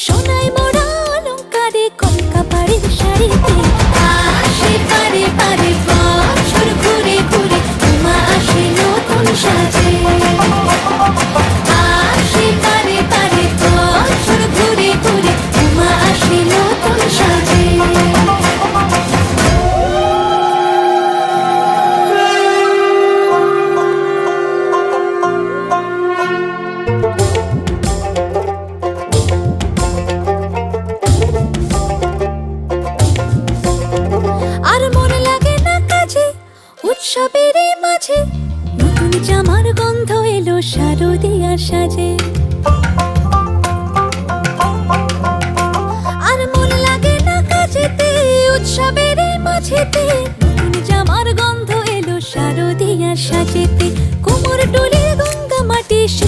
সোনায় মোড়া অলংকারে কলকা পাড়ের শাড়িতে আসে পারে পারে বছর ঘুরে ঘুরে উমা আসে নতুন সাজে। আসে পারে পারে বছর ঘুরে ঘুরে উমা আসে নতুন সাজে। আর মন লাগে না কাজে উৎসবের এই মাঝে নতুন জামার গন্ধ এলো শারদিয়ার সাজে। আর মন লাগে না কাজেতে উৎসবের এই মাঝেতে নতুন জামার গন্ধ এলো শারদিয়ার সাজেতে। কোমর ডোলে